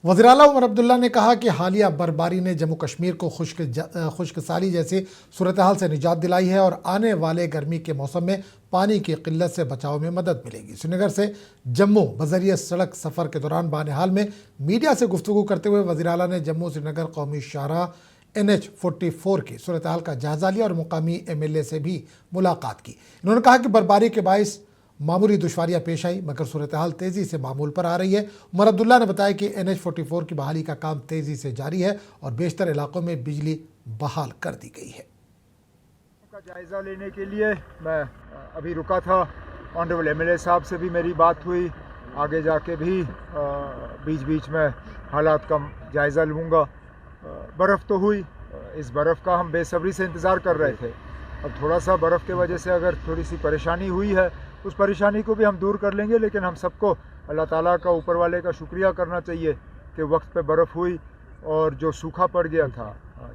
वज़ीर आला उमर अब्दुल्ला ने कहा कि हालिया बर्फबारी ने जम्मू कश्मीर को खुश्क साली जैसी सूरत हाल से निजात दिलाई है और आने वाले गर्मी के मौसम में पानी की किल्लत से बचाव में मदद मिलेगी। श्रीनगर से जम्मू बजरिए सड़क सफ़र के दौरान बानिहाल में मीडिया से गुफ्तगू करते हुए वज़ीर आला ने जम्मू श्रीनगर कौमी शाहराह NH-44 की सूरत हाल का जायजा लिया और मुकामी MLA से भी मुलाकात की। इन्होंने कहा कि बर्फबारी के बायस मामूली दुश्वारियां पेश आई मगर सूरत हाल तेज़ी से मामूल पर आ रही है। उमर अब्दुल्ला ने बताया कि NH-44 की बहाली का काम तेज़ी से जारी है और बेशतर इलाकों में बिजली बहाल कर दी गई है। का जायज़ा लेने के लिए मैं अभी रुका था। ऑनरेबल MLA साहब से भी मेरी बात हुई। आगे जाके भी बीच बीच में हालात का जायज़ा लूँगा। बर्फ़ तो हुई, इस बर्फ़ का हम बेसब्री से इंतज़ार कर रहे थे। अब थोड़ा सा बर्फ़ की वजह से अगर थोड़ी सी परेशानी हुई है, उस परेशानी को भी हम दूर कर लेंगे। लेकिन हम सबको अल्लाह ताला का, ऊपर वाले का शुक्रिया करना चाहिए कि वक्त पे बर्फ़ हुई और जो सूखा पड़ गया था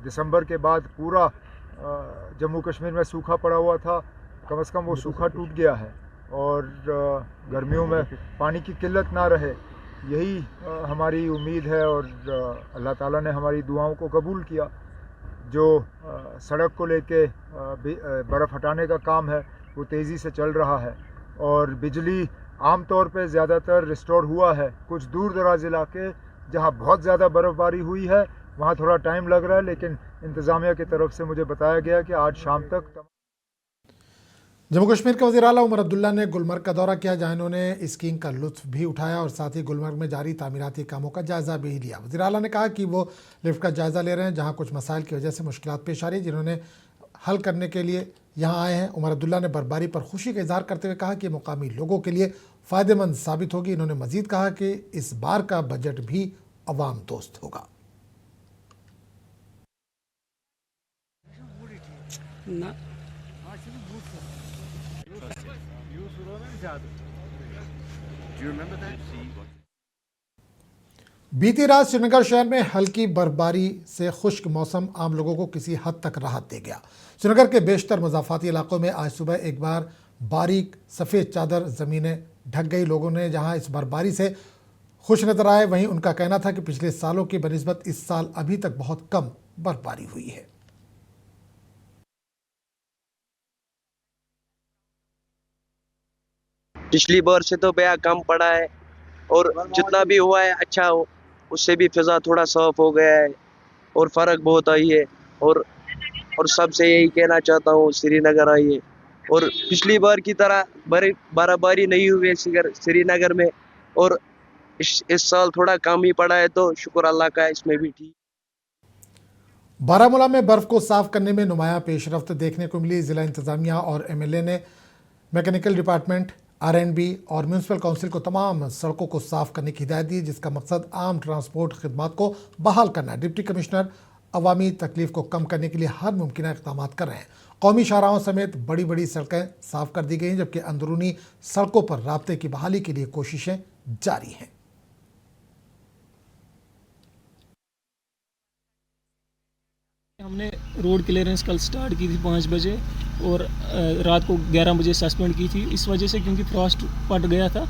दिसंबर के बाद पूरा जम्मू कश्मीर में सूखा पड़ा हुआ था, कम से कम वो सूखा टूट गया है और गर्मियों में पानी की किल्लत ना रहे, यही हमारी उम्मीद है। और अल्लाह ताला ने हमारी दुआओं को कबूल किया। जो सड़क को लेके बर्फ़ हटाने का काम है वो तेज़ी से चल रहा है और बिजली आम तौर पे ज़्यादातर रिस्टोर हुआ है। कुछ दूर दराज इलाके जहाँ बहुत ज़्यादा बर्फ़बारी हुई है वहाँ थोड़ा टाइम लग रहा है, लेकिन इंतज़ामिया की तरफ से मुझे बताया गया कि आज शाम तक। जम्मू कश्मीर के वज़ीर आला उमर अब्दुल्ला ने गुलमर्ग का दौरा किया जहां इन्होंने स्कीइंग का लुत्फ़ भी उठाया और साथ ही गुलमर्ग में जारी तामीराती कामों का जायज़ा भी लिया। वज़ीर आला ने कहा कि वो लिफ्ट का जायज़ा ले रहे हैं जहां कुछ मसाइल की वजह से मुश्किलात पेश आ रही है जिन्होंने हल करने के लिए यहाँ आए हैं। उमर अब्दुल्ला ने बर्फबारी पर खुशी का इजहार करते हुए कहा कि मुकामी लोगों के लिए फ़ायदेमंद साबित होगी। इन्होंने मज़ीद कहा कि इस बार का बजट भी अवाम दोस्त होगा। बीती रात श्रीनगर शहर में हल्की बर्फबारी से खुश्क मौसम आम लोगों को किसी हद तक राहत दे गया। श्रीनगर के बेशतर मज़ाफ़ाती इलाकों में आज सुबह एक बार बारीक सफ़ेद चादर ज़मीनें ढक गई। लोगों ने जहां इस बर्फबारी से खुश नजर आए वहीं उनका कहना था कि पिछले सालों की बनिस्बत इस साल अभी तक बहुत कम बर्फबारी हुई है। पिछली बार से तो बेहद कम पड़ा है और जितना भी हुआ है अच्छा हो, उससे भी फिजा थोड़ा साफ हो गया है और फर्क बहुत आई है। और सबसे यही कहना चाहता हूँ श्रीनगर आइए और पिछली बार की तरह बर्फबारी नहीं हुई है श्रीनगर में और इस साल थोड़ा कम ही पड़ा है तो शुक्र अल्लाह का इसमें भी ठीक। बारामूला में बर्फ को साफ करने में नुमाया पेशरफ्त देखने को मिली। जिला इंतजामिया और MLA ने मैकेनिकल डिपार्टमेंट, R&B और म्यूनसिपल काउंसिल को तमाम सड़कों को साफ करने की हिदायत दी जिसका मकसद आम ट्रांसपोर्ट खिदमात को बहाल करना है। डिप्टी कमिश्नर अवामी तकलीफ को कम करने के लिए हर मुमकिन इक़दाम कर रहे हैं। कौमी शाहराहों समेत बड़ी बड़ी सड़कें साफ कर दी गई हैं जबकि अंदरूनी सड़कों पर राब्ते की बहाली के लिए कोशिशें जारी हैं। हमने रोड क्लियरेंस कल स्टार्ट की थी 5 बजे और रात को 11 बजे सस्पेंड की थी इस वजह से क्योंकि फ्रॉस्ट पड़ गया था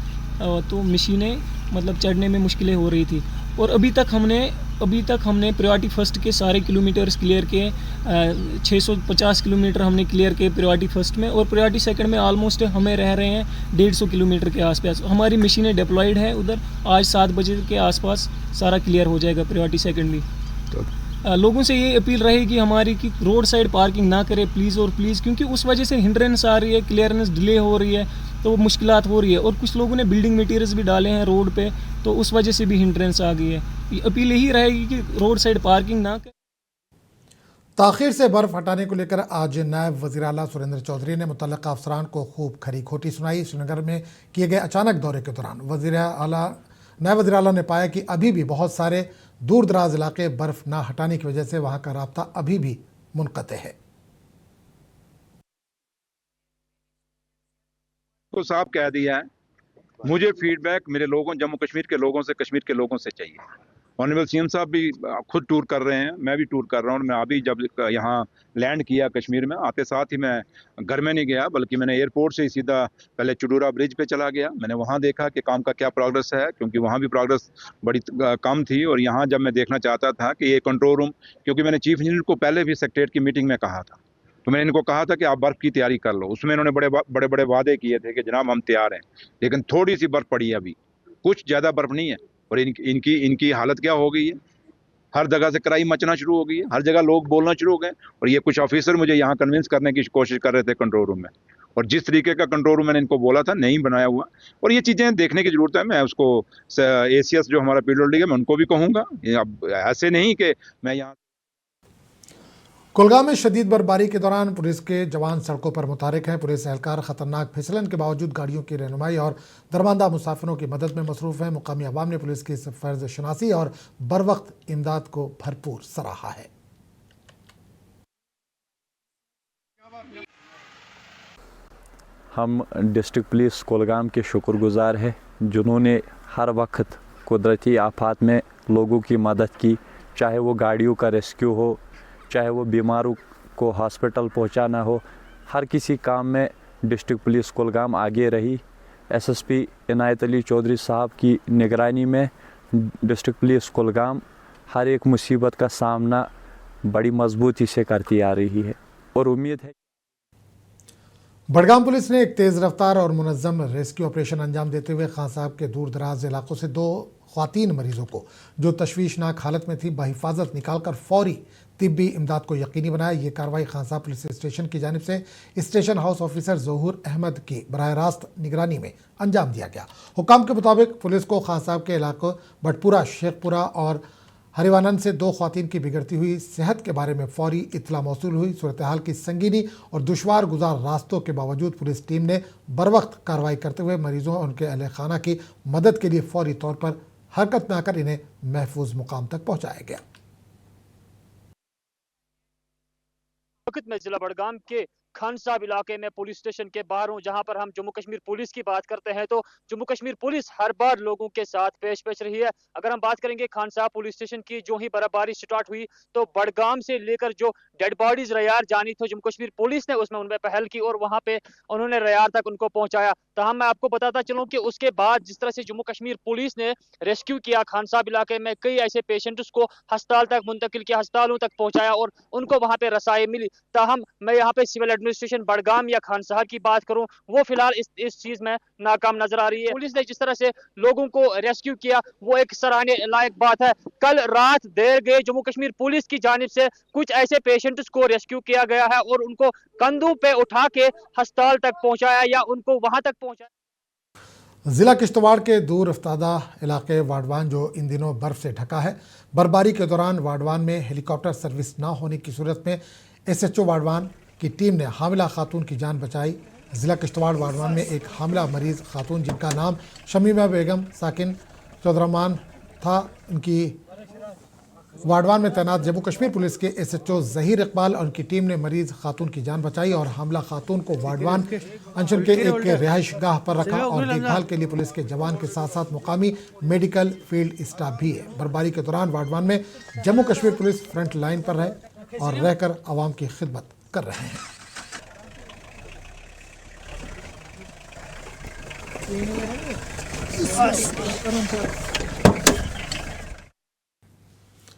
तो मशीनें मतलब चढ़ने में मुश्किलें हो रही थी। और अभी तक हमने प्रायोरिटी फर्स्ट के सारे किलोमीटर्स क्लियर किए। 650 किलोमीटर हमने क्लियर किए प्रायोरिटी फर्स्ट में और प्रायोरिटी सेकंड में ऑलमोस्ट हमें रह रहे हैं 150 किलोमीटर के आसपास। हमारी मशीनें डिप्लॉयड हैं उधर। आज 7 बजे के आसपास सारा क्लियर हो जाएगा प्रायोरिटी सेकंड भी। लोगों से ये अपील रहेगी हमारी कि रोड साइड पार्किंग ना करें प्लीज़ और प्लीज़, क्योंकि उस वजह से हिंड्रेंस आ रही है, क्लियरेंस डिले हो रही है तो मुश्किलात हो रही है। और कुछ लोगों ने बिल्डिंग मटेरियल्स भी डाले हैं रोड पे तो उस वजह से भी हिंड्रेंस आ गई है। अपील यही रहेगी कि रोड साइड पार्किंग ना करें। ताखिर से बर्फ हटाने को लेकर आज नायब वज़ीर आला सुरेंद्र चौधरी ने मुतल्लिक़ा अफसरान को खूब खरी खोटी सुनाई। श्रीनगर में किए गए अचानक दौरे के दौरान नायब वज़ीर आला ने पाया कि अभी भी बहुत सारे दूर दराज इलाके बर्फ ना हटाने की वजह से वहां का राब्ता अभी भी मुनक़ते है। तो साफ कह दिया है, मुझे फीडबैक मेरे लोगों, जम्मू कश्मीर के लोगों से चाहिए। ऑनरेबल सीएम साहब भी खुद टूर कर रहे हैं, मैं भी टूर कर रहा हूँ। मैं अभी जब यहाँ लैंड किया कश्मीर में, आते साथ ही मैं घर में नहीं गया, बल्कि मैंने एयरपोर्ट से ही सीधा पहले चुडूरा ब्रिज पे चला गया। मैंने वहाँ देखा कि काम का क्या प्रोग्रेस है, क्योंकि वहाँ भी प्रोग्रेस बड़ी कम थी। और यहाँ जब मैं देखना चाहता था कि ये कंट्रोल रूम, क्योंकि मैंने चीफ इंजीनियर को पहले भी सेक्रेटरीट की मीटिंग में कहा था, तो मैंने इनको कहा था कि आप बर्फ की तैयारी कर लो। उसमें इन्होंने बड़े बड़े वादे किए थे कि जनाब हम तैयार हैं, लेकिन थोड़ी सी बर्फ पड़ी है अभी, कुछ ज्यादा बर्फ नहीं है। और इनकी हालत क्या हो गई है, हर जगह से कराई मचना शुरू हो गई है, हर जगह लोग बोलना शुरू हो गए। और ये कुछ ऑफिसर मुझे यहाँ कन्विंस करने की कोशिश कर रहे थे कंट्रोल रूम में, और जिस तरीके का कंट्रोल रूम मैंने इनको बोला था नहीं बनाया हुआ। और ये चीजें देखने की जरूरत है। मैं उसको एसीएस जो हमारा पीडब्ल्यूडी है, मैं उनको भी कहूंगा, अब ऐसे नहीं कि मैं यहाँ। कुलगाम में शदीद बर्फबारी के दौरान पुलिस के जवान सड़कों पर मुतहरिक हैं। पुलिस एहलकार खतरनाक फिसलन के बावजूद गाड़ियों की रहनुमाई और दरमांदा मुसाफिरों की मदद में मसरूफ हैं। मुकामी अवाम ने पुलिस की इस फर्ज शनासी और बर वक्त इमदाद को भरपूर सराहा है। हम डिस्ट्रिक्ट पुलिस कुलगाम के शुक्रगुजार हैं, जिन्होंने हर वक्त कुदरती आफात में लोगों की मदद की, चाहे वो गाड़ियों का रेस्क्यू हो, चाहे वो बीमारों को हॉस्पिटल पहुंचाना हो। हर किसी काम में डिस्ट्रिक्ट पुलिस कुलगाम आगे रही। एसएसपी इनायत अली चौधरी साहब की निगरानी में डिस्ट्रिक्ट पुलिस कुलगाम हर एक मुसीबत का सामना बड़ी मजबूती से करती आ रही है और उम्मीद है। बडगाम पुलिस ने एक तेज़ रफ्तार और मुनज़्ज़म रेस्क्यू ऑपरेशन अंजाम देते हुए खान साहब के दूर दराज इलाकों से 2 ख्वातीन मरीजों को जो तशवीशनाक हालत में थी बहिफाजत निकालकर फौरी तिब्बी इमदाद को यकीनी बनाया। ये कार्रवाई खान साहब पुलिस स्टेशन की जानिब से स्टेशन हाउस ऑफिसर ज़हूर अहमद की बराह रास्त निगरानी में अंजाम दिया गया। हुकाम के मुताबिक पुलिस को खान साहब के इलाकों बटपुरा, शेखपुरा और हरिवानंद से 2 ख्वातीन की बिगड़ती हुई सेहत के बारे में फौरी इत्तला मौसूल हुई। सूरत हाल की संगीनी और दुश्वार गुजार रास्तों के बावजूद पुलिस टीम ने बर वक्त कार्रवाई करते हुए मरीजों और उनके अहल खाना की मदद के लिए फौरी तौर पर हरकत में आकर इन्हें महफूज मुकाम तक पहुँचाया गया। वक्त में जिला बडगाम के खान साहब इलाके में पुलिस स्टेशन के बाहर हूँ, जहां पर हम जम्मू कश्मीर पुलिस की बात करते हैं तो जम्मू कश्मीर पुलिस हर बार लोगों के साथ पेश रही है। अगर हम बात करेंगे खान साहब पुलिस स्टेशन की, जो ही बर्फबारी स्टार्ट हुई तो बडगाम से लेकर जो डेड बॉडीज रयार जानी थी, जम्मू कश्मीर पुलिस ने उसमें उनमें पहल की और वहां पे उन्होंने रयार तक उनको पहुंचाया। तहम मैं आपको बताता चलूं कि उसके बाद जिस तरह से जम्मू कश्मीर पुलिस ने रेस्क्यू किया खान साहब इलाके में, कई ऐसे पेशेंट्स को अस्पताल तक मुंतकिल किया, अस्पतालों तक पहुंचाया और उनको वहां पे रसाई मिली। ताहम मैं यहाँ पे सिविल एडमिनिस्ट्रेशन बडगाम या खान साहब की बात करूं, वो फिलहाल इस चीज में नाकाम नजर आ रही है। पुलिस ने जिस तरह से लोगों को रेस्क्यू किया वो एक सराहने लायक बात है। कल रात देर गए जम्मू कश्मीर पुलिस की जानिब से कुछ ऐसे पेशेंट्स को रेस्क्यू किया गया है और उनको कंधों पे उठा के अस्पताल तक पहुंचाया या उनको वहां तक पहुंचाया। जिला किश्तवाड़ के दूर अफ्तादा इलाके वाडवान जो इन दिनों बर्फ से ढका है, बर्फबारी के दौरान वाडवान में हेलीकॉप्टर सर्विस ना होने की सूरत में SHO वाडवान की टीम ने हामिला खातून की जान बचाई। ज़िला किश्तवाड़ वाडवान में एक हामिला मरीज़ खातून जिनका नाम शमीमा बेगम साकिन चौधरमान था, उनकी वाडवान में तैनात जम्मू कश्मीर पुलिस के SHO ज़हीर इकबाल और उनकी टीम ने मरीज़ खातून की जान बचाई और हामिला खातून को वाडवान अंचल के एक रिहाइश गाह पर रखा और देखभाल के लिए पुलिस के जवान के साथ साथ मुकामी मेडिकल फील्ड स्टाफ भी है। बर्फबारी के दौरान वाडवान में Jammu Kashmir police front line पर रहे और रहकर आवाम की खिदमत कर रहे हैं।